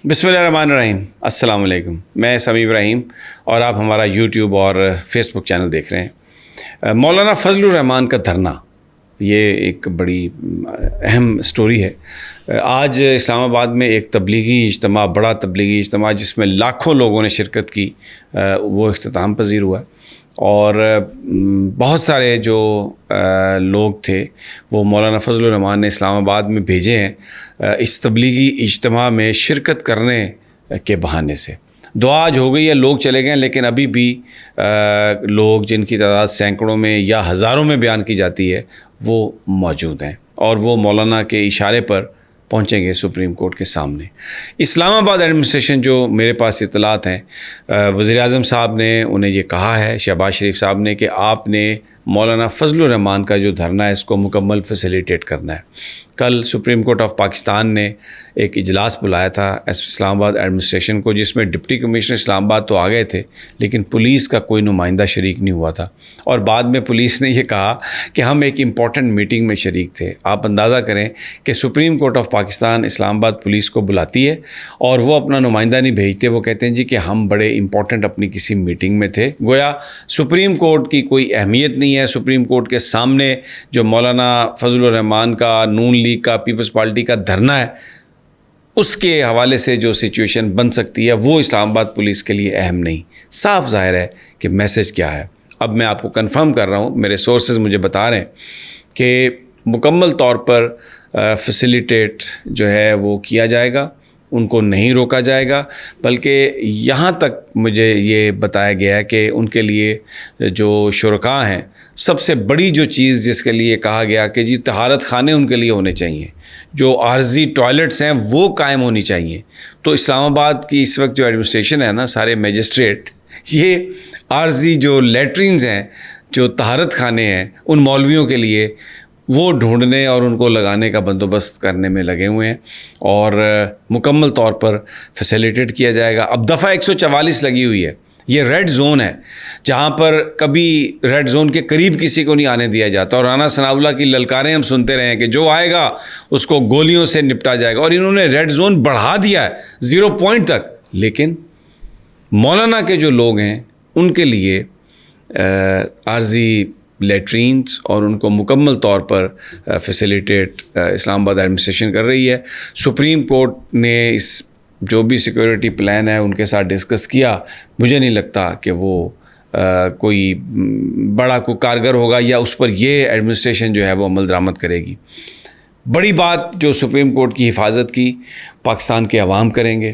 بسم اللہ الرحمن الرحیم. السلام علیکم. میں سمیع ابراہیم اور آپ ہمارا یوٹیوب اور فیس بک چینل دیکھ رہے ہیں. مولانا فضل الرحمان کا دھرنا یہ ایک بڑی اہم سٹوری ہے. آج اسلام آباد میں ایک تبلیغی اجتماع، بڑا تبلیغی اجتماع جس میں لاکھوں لوگوں نے شرکت کی، وہ اختتام پذیر ہوا ہے. اور بہت سارے جو لوگ تھے وہ مولانا فضل الرحمان نے اسلام آباد میں بھیجے ہیں اس تبلیغی اجتماع میں شرکت کرنے کے بہانے سے. دعا آج ہو گئی ہے، لوگ چلے گئے، لیکن ابھی بھی لوگ جن کی تعداد سینکڑوں میں یا ہزاروں میں بیان کی جاتی ہے وہ موجود ہیں، اور وہ مولانا کے اشارے پر پہنچیں گے سپریم کورٹ کے سامنے. اسلام آباد ایڈمنسٹریشن، جو میرے پاس اطلاعات ہیں، وزیر اعظم صاحب نے انہیں یہ کہا ہے، شہباز شریف صاحب نے، کہ آپ نے مولانا فضل الرحمان کا جو دھرنا ہے اس کو مکمل فیسیلیٹیٹ کرنا ہے. کل سپریم کورٹ آف پاکستان نے ایک اجلاس بلایا تھا اسلام آباد ایڈمنسٹریشن کو، جس میں ڈپٹی کمشنر اسلام آباد تو آ گئے تھے لیکن پولیس کا کوئی نمائندہ شریک نہیں ہوا تھا. اور بعد میں پولیس نے یہ کہا کہ ہم ایک امپورٹنٹ میٹنگ میں شریک تھے. آپ اندازہ کریں کہ سپریم کورٹ آف پاکستان اسلام آباد پولیس کو بلاتی ہے اور وہ اپنا نمائندہ نہیں بھیجتے، وہ کہتے ہیں جی کہ ہم بڑے امپورٹنٹ اپنی کسی میٹنگ میں تھے. گویا سپریم کورٹ کی کوئی اہمیت نہیں ہے. سپریم کورٹ کے سامنے جو مولانا فضل الرحمان کا، نون لیگ کا، پیپلز پارٹی کا دھرنا ہے، اس کے حوالے سے جو سچویشن بن سکتی ہے وہ اسلام آباد پولیس کے لیے اہم نہیں. صاف ظاہر ہے کہ میسج کیا ہے. اب میں آپ کو کنفرم کر رہا ہوں، میرے سورسز مجھے بتا رہے ہیں کہ مکمل طور پر فیسیلیٹیٹ جو ہے وہ کیا جائے گا، ان کو نہیں روکا جائے گا. بلکہ یہاں تک مجھے یہ بتایا گیا ہے کہ ان کے لیے جو شرکاء ہیں، سب سے بڑی جو چیز جس کے لیے کہا گیا کہ جی طہارت خانے ان کے لیے ہونے چاہیے، جو عارضی ٹوائلٹس ہیں وہ قائم ہونی چاہیے. تو اسلام آباد کی اس وقت جو ایڈمنسٹریشن ہے نا، سارے میجسٹریٹ، یہ عارضی جو لیٹرینز ہیں، جو طہارت خانے ہیں ان مولویوں کے لیے، وہ ڈھونڈنے اور ان کو لگانے کا بندوبست کرنے میں لگے ہوئے ہیں، اور مکمل طور پر فیسیلیٹیٹ کیا جائے گا. اب دفعہ 144 لگی ہوئی ہے. یہ ریڈ زون ہے جہاں پر کبھی ریڈ زون کے قریب کسی کو نہیں آنے دیا جاتا، اور رانا ثناء اللہ کی للکاریں ہم سنتے رہے ہیں کہ جو آئے گا اس کو گولیوں سے نپٹا جائے گا. اور انہوں نے ریڈ زون بڑھا دیا ہے 0 پوائنٹ تک. لیکن مولانا کے جو لوگ ہیں ان کے لیے عارضی لیٹرینز اور ان کو مکمل طور پر فیسیلیٹیٹ اسلام آباد ایڈمنسٹریشن کر رہی ہے. سپریم کورٹ نے اس جو بھی سیکورٹی پلان ہے ان کے ساتھ ڈسکس کیا. مجھے نہیں لگتا کہ وہ کوئی بڑا کوئی کارگر ہوگا یا اس پر یہ ایڈمنسٹریشن جو ہے وہ عمل درآمد کرے گی. بڑی بات جو سپریم کورٹ کی حفاظت کی پاکستان کے عوام کریں گے.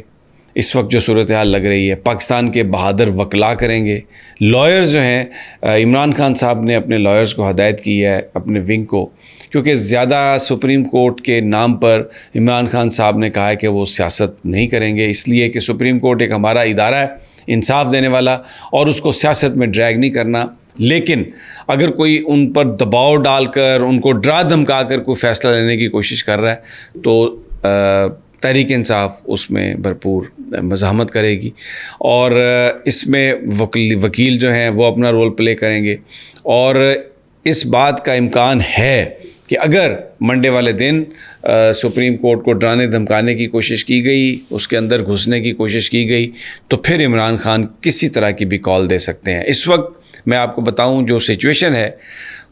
اس وقت جو صورتحال لگ رہی ہے پاکستان کے بہادر وکلاء کریں گے. لائرز جو ہیں، عمران خان صاحب نے اپنے لائرز کو ہدایت کی ہے، اپنے ونگ کو، کیونکہ زیادہ سپریم کورٹ کے نام پر عمران خان صاحب نے کہا ہے کہ وہ سیاست نہیں کریں گے، اس لیے کہ سپریم کورٹ ایک ہمارا ادارہ ہے انصاف دینے والا، اور اس کو سیاست میں ڈریگ نہیں کرنا. لیکن اگر کوئی ان پر دباؤ ڈال کر، ان کو ڈرا دھمکا کر کوئی فیصلہ لینے کی کوشش کر رہا ہے تو تحریک انصاف اس میں بھرپور مزاحمت کرے گی، اور اس میں وکیل جو ہیں وہ اپنا رول پلے کریں گے. اور اس بات کا امکان ہے کہ اگر منڈے والے دن سپریم کورٹ کو ڈرانے دھمکانے کی کوشش کی گئی، اس کے اندر گھسنے کی کوشش کی گئی، تو پھر عمران خان کسی طرح کی بھی کال دے سکتے ہیں. اس وقت میں آپ کو بتاؤں جو سچویشن ہے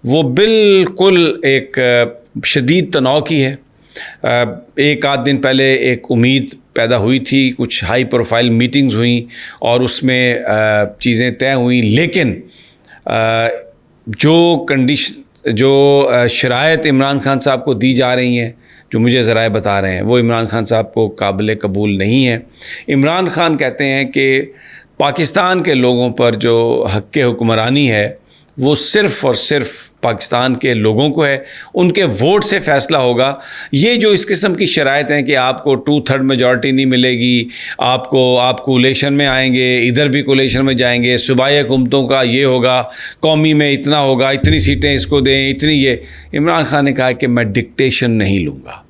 وہ بالکل ایک شدید تناؤ کی ہے. ایک آدھ دن پہلے ایک امید پیدا ہوئی تھی، کچھ ہائی پروفائل میٹنگز ہوئیں اور اس میں چیزیں طے ہوئیں، لیکن جو شرائط عمران خان صاحب کو دی جا رہی ہیں، جو مجھے ذرائع بتا رہے ہیں، وہ عمران خان صاحب کو قابل قبول نہیں ہے. عمران خان کہتے ہیں کہ پاکستان کے لوگوں پر جو حق حکمرانی ہے وہ صرف اور صرف پاکستان کے لوگوں کو ہے، ان کے ووٹ سے فیصلہ ہوگا. یہ جو اس قسم کی شرائط ہیں کہ آپ کو 2/3 میجورٹی نہیں ملے گی، آپ کولیشن میں آئیں گے، ادھر بھی کولیشن میں جائیں گے، صوبائی حکومتوں کا یہ ہوگا، قومی میں اتنا ہوگا، اتنی سیٹیں اس کو دیں، اتنی یہ. عمران خان نے کہا کہ میں ڈکٹیشن نہیں لوں گا.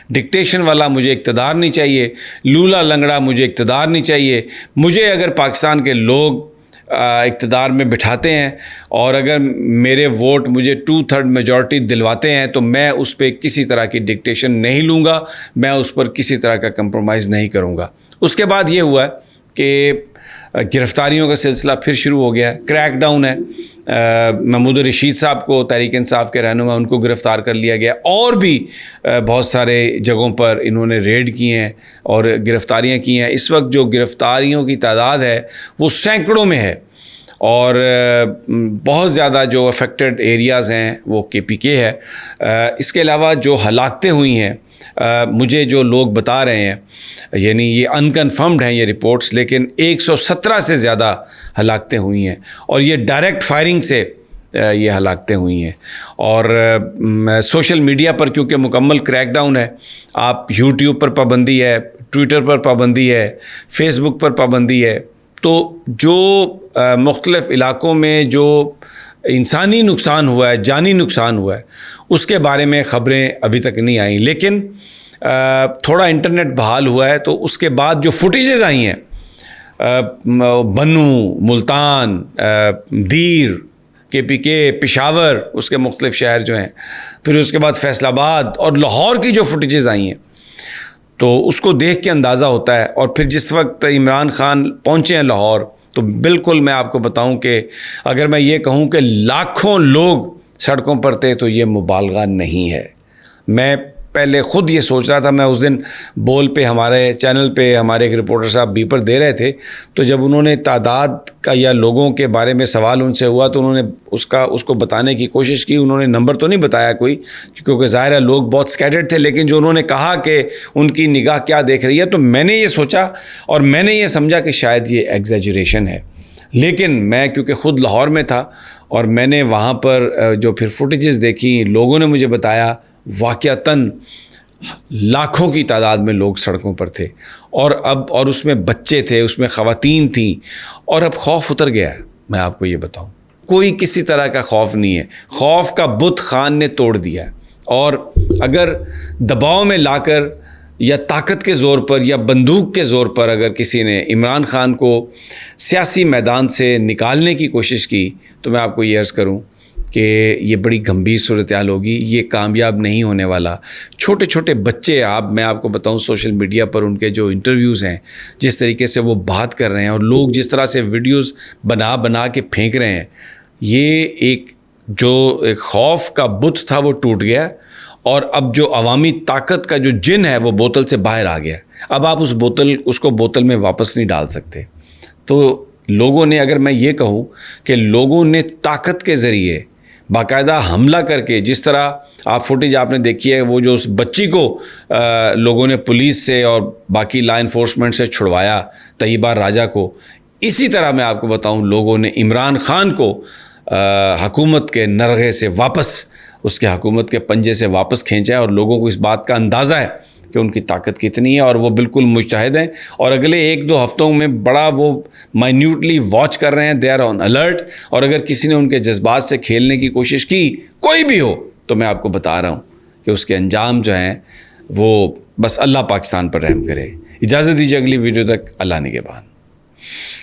ڈکٹیشن والا مجھے اقتدار نہیں چاہیے، لولا لنگڑا مجھے اقتدار نہیں چاہیے. مجھے اگر پاکستان کے لوگ اقتدار میں بٹھاتے ہیں اور اگر میرے ووٹ مجھے 2/3 میجورٹی دلواتے ہیں تو میں اس پہ کسی طرح کی ڈکٹیشن نہیں لوں گا، میں اس پر کسی طرح کا کمپرومائز نہیں کروں گا. اس کے بعد یہ ہوا کہ گرفتاریوں کا سلسلہ پھر شروع ہو گیا. کریک ڈاؤن ہے. محمود الرشید صاحب کو تحریک انصاف کے رہنما ان کو گرفتار کر لیا گیا. اور بھی بہت سارے جگہوں پر انہوں نے ریڈ کیے ہیں اور گرفتاریاں کی ہیں. اس وقت جو گرفتاریوں کی تعداد ہے وہ سینکڑوں میں ہے, اور بہت زیادہ جو افیکٹڈ ایریاز ہیں وہ KPK ہے. اس کے علاوہ جو ہلاکتیں ہوئی ہیں, مجھے جو لوگ بتا رہے ہیں, یعنی یہ انکنفرمڈ ہیں یہ رپورٹس, لیکن 117 سے زیادہ ہلاکتیں ہوئی ہیں, اور یہ ڈائریکٹ فائرنگ سے یہ ہلاکتیں ہوئی ہیں. اور سوشل میڈیا پر کیونکہ مکمل کریک ڈاؤن ہے, آپ یوٹیوب پر پابندی ہے, ٹویٹر پر پابندی ہے, فیس بک پر پابندی ہے, تو جو مختلف علاقوں میں جو انسانی نقصان ہوا ہے, جانی نقصان ہوا ہے, اس کے بارے میں خبریں ابھی تک نہیں آئیں. لیکن تھوڑا انٹرنیٹ بحال ہوا ہے تو اس کے بعد جو فوٹیجز آئی ہیں, بنو, ملتان, دیر, KPK, پشاور, اس کے مختلف شہر جو ہیں, پھر اس کے بعد فیصل آباد اور لاہور کی جو فوٹیجز آئی ہیں, تو اس کو دیکھ کے اندازہ ہوتا ہے. اور پھر جس وقت عمران خان پہنچے ہیں لاہور, تو بالکل میں آپ کو بتاؤں کہ اگر میں یہ کہوں کہ لاکھوں لوگ سڑکوں پر تھے تو یہ مبالغہ نہیں ہے. میں پہلے خود یہ سوچ رہا تھا, میں اس دن بول پہ ہمارے چینل پہ ہمارے ایک رپورٹر صاحب بیپر دے رہے تھے, تو جب انہوں نے تعداد کا یا لوگوں کے بارے میں سوال ان سے ہوا تو انہوں نے اس کو بتانے کی کوشش کی. انہوں نے نمبر تو نہیں بتایا کوئی, کیونکہ ظاہر ہے لوگ بہت سکیٹرڈ تھے, لیکن جو انہوں نے کہا کہ ان کی نگاہ کیا دیکھ رہی ہے, تو میں نے یہ سوچا اور میں نے یہ سمجھا کہ شاید یہ ایگزیجریشن ہے. لیکن میں کیونکہ خود لاہور میں تھا اور میں نے وہاں پر جو پھر فوٹیجز دیکھی, لوگوں نے مجھے بتایا واقعتاً لاکھوں کی تعداد میں لوگ سڑکوں پر تھے, اور اس میں بچے تھے, اس میں خواتین تھیں, اور اب خوف اتر گیا ہے. میں آپ کو یہ بتاؤں, کوئی کسی طرح کا خوف نہیں ہے. خوف کا بت خان نے توڑ دیا ہے, اور اگر دباؤ میں لا کر یا طاقت کے زور پر یا بندوق کے زور پر اگر کسی نے عمران خان کو سیاسی میدان سے نکالنے کی کوشش کی, تو میں آپ کو یہ عرض کروں کہ یہ بڑی گمبھیر صورتحال ہوگی. یہ کامیاب نہیں ہونے والا. چھوٹے چھوٹے بچے, میں آپ کو بتاؤں سوشل میڈیا پر ان کے جو انٹرویوز ہیں, جس طریقے سے وہ بات کر رہے ہیں, اور لوگ جس طرح سے ویڈیوز بنا کے پھینک رہے ہیں, یہ ایک خوف کا بت تھا وہ ٹوٹ گیا, اور اب جو عوامی طاقت کا جو جن ہے وہ بوتل سے باہر آ گیا. اب آپ اس کو بوتل میں واپس نہیں ڈال سکتے. تو لوگوں نے, اگر میں یہ کہوں کہ لوگوں نے طاقت کے ذریعے باقاعدہ حملہ کر کے, جس طرح آپ فوٹیج آپ نے دیکھی ہے, وہ جو اس بچی کو لوگوں نے پولیس سے اور باقی لا انفورسمنٹ سے چھڑوایا, طیبہ راجہ کو, اسی طرح میں آپ کو بتاؤں لوگوں نے عمران خان کو حکومت کے نرغے سے واپس, اس کے حکومت کے پنجے سے واپس کھینچا ہے. اور لوگوں کو اس بات کا اندازہ ہے کہ ان کی طاقت کتنی ہے, اور وہ بالکل مجتہد ہیں, اور اگلے 1-2 ہفتوں میں بڑا وہ مائنیوٹلی واچ کر رہے ہیں. They are on alert. اور اگر کسی نے ان کے جذبات سے کھیلنے کی کوشش کی, کوئی بھی ہو, تو میں آپ کو بتا رہا ہوں کہ اس کے انجام جو ہیں وہ بس اللہ پاکستان پر رحم کرے. اجازت دیجیے, اگلی ویڈیو تک اللہ نگہبان.